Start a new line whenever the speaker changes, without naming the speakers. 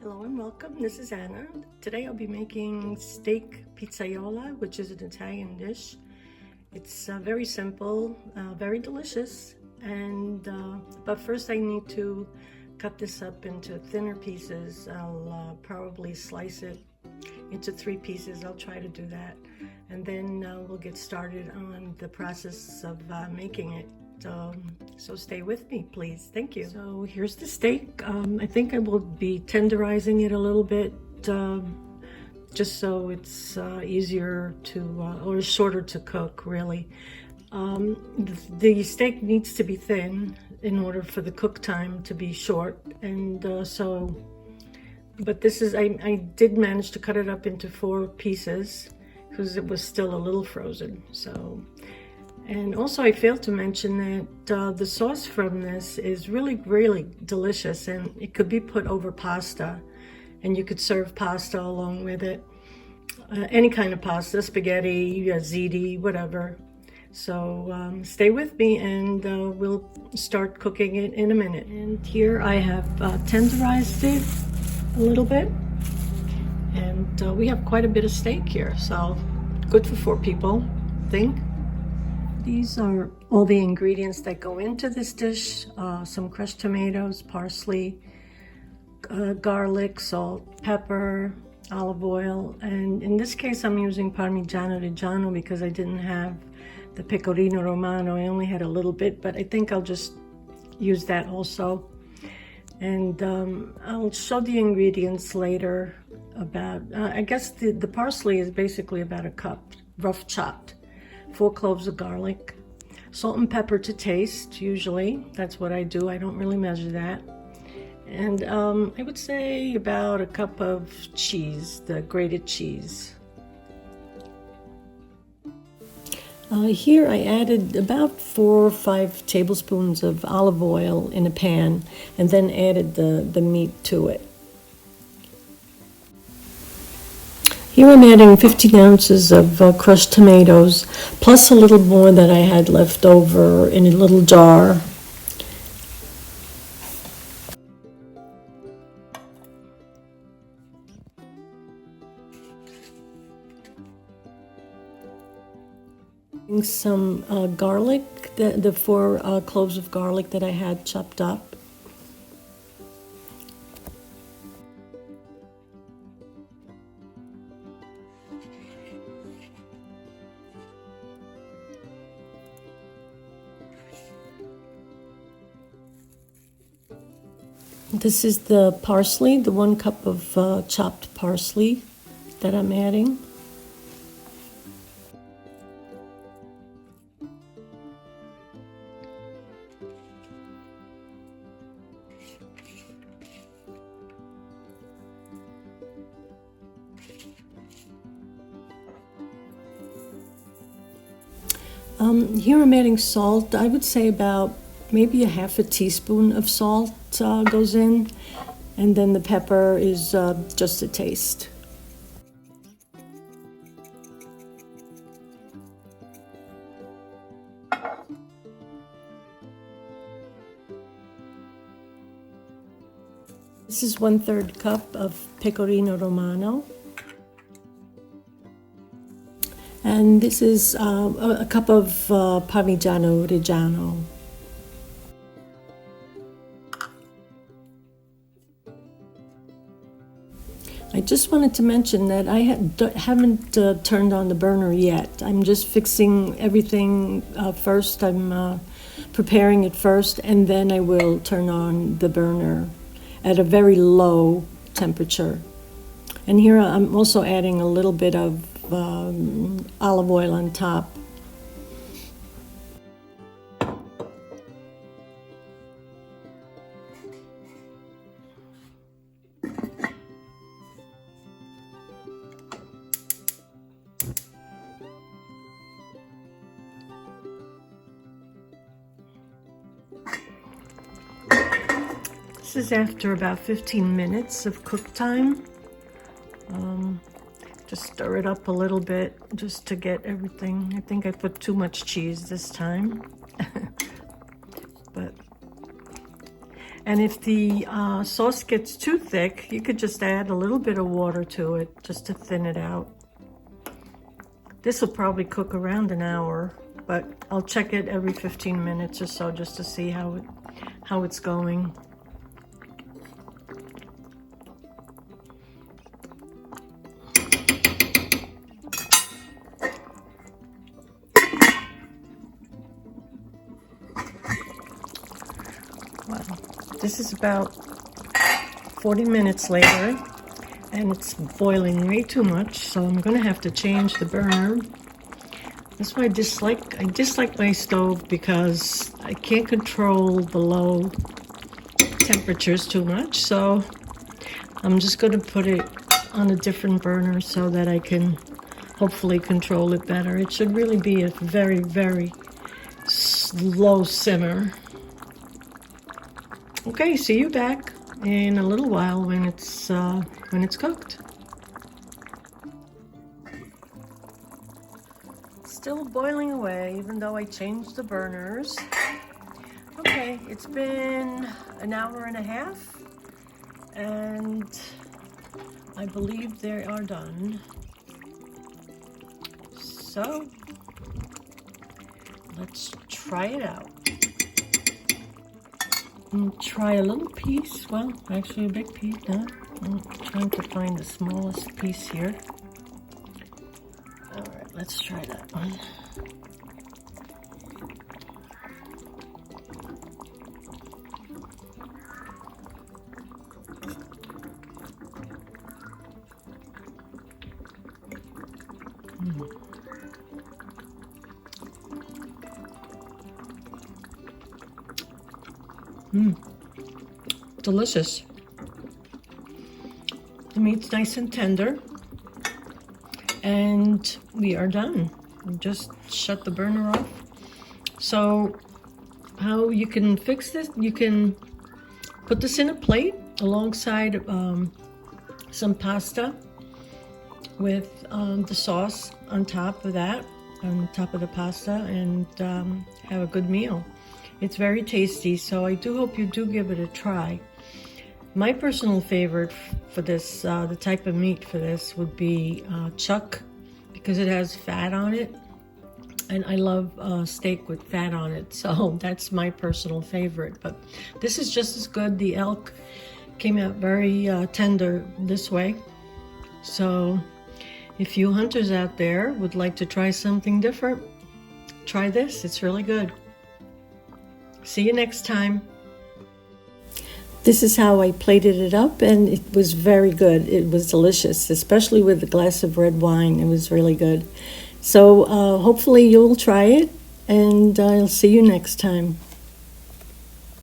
Hello and welcome. This is Anna. Today I'll be making steak pizzaiola, which is an Italian dish. It's very simple, very delicious, and but first I need to cut this up into thinner pieces. I'll probably slice it into 3 pieces. I'll try to do that, and then we'll get started on the process of making it. So stay with me, please. Thank you. So here's the steak. I think I will be tenderizing it a little bit, just so it's easier to, or shorter to cook, really. The steak needs to be thin in order for the cook time to be short, and but this is, I did manage to cut it up into 4 pieces because it was still a little frozen. And also I failed to mention that the sauce from this is really delicious, and it could be put over pasta, and you could serve pasta along with it. Any kind of pasta, spaghetti, ziti, whatever. So stay with me and we'll start cooking it in a minute. And here I have tenderized it a little bit, and we have quite a bit of steak here, so good for 4 people, I think. These are all the ingredients that go into this dish. Some crushed tomatoes, parsley, garlic, salt, pepper, olive oil, and in this case I'm using Parmigiano Reggiano because I didn't have the Pecorino Romano. I only had a little bit, but I think I'll just use that also. And I'll show the ingredients later. About, I guess the parsley is basically about a cup, rough chopped. 4 cloves of garlic, salt and pepper to taste, usually. That's what I do. I don't really measure that. And I would say about a cup of cheese, the grated cheese. Here I added about 4 or 5 tablespoons of olive oil in a pan, and then added the meat to it. Here I'm adding 15 ounces of crushed tomatoes, plus a little more that I had left over in a little jar. Some garlic, the 4 cloves of garlic that I had chopped up. This is the parsley, the 1 cup of chopped parsley that I'm adding. Here I'm adding salt. I would say about maybe a half a teaspoon of salt goes in, and then the pepper is just a taste. This is 1/3 cup of Pecorino Romano. And this is a cup of Parmigiano Reggiano. I just wanted to mention that I haven't turned on the burner yet. I'm just fixing everything first. I'm preparing it first, and then I will turn on the burner at a very low temperature. And here I'm also adding a little bit of olive oil on top. This is after about 15 minutes of cook time. Just stir it up a little bit just to get everything. I think I put too much cheese this time. And if the sauce gets too thick, you could just add a little bit of water to it just to thin it out. This will probably cook around an hour, but I'll check it every 15 minutes or so just to see how it's going. Wow, this is about 40 minutes later, and it's boiling way too much, so I'm gonna have to change the burner. That's why I dislike my stove, because I can't control the low temperatures too much. So I'm just gonna put it on a different burner so that I can hopefully control it better. It should really be a very, very slow simmer. Okay, see you back in a little while when it's cooked. Still boiling away, even though I changed the burners. Okay, it's been an hour and a half, and I believe they are done. So let's try it out. Try a little piece. Well, actually a big piece. No, I'm trying to find the smallest piece here. All right, let's try that one. Delicious. The meat's nice and tender, and we are done. Just shut the burner off. So how you can fix this, you can put this in a plate alongside some pasta with the sauce on top of that, on top of the pasta, and have a good meal. It's very tasty, so I do hope you do give it a try. My personal favorite for this, the type of meat for this, would be chuck, because it has fat on it, and I love steak with fat on it, so that's my personal favorite. But this is just as good. The elk came out very tender this way. So if you hunters out there would like to try something different, try this. It's really good. See you next time. This is how I plated it up, and it was very good. It was delicious, especially with a glass of red wine. It was really good. So hopefully you'll try it, and I'll see you next time.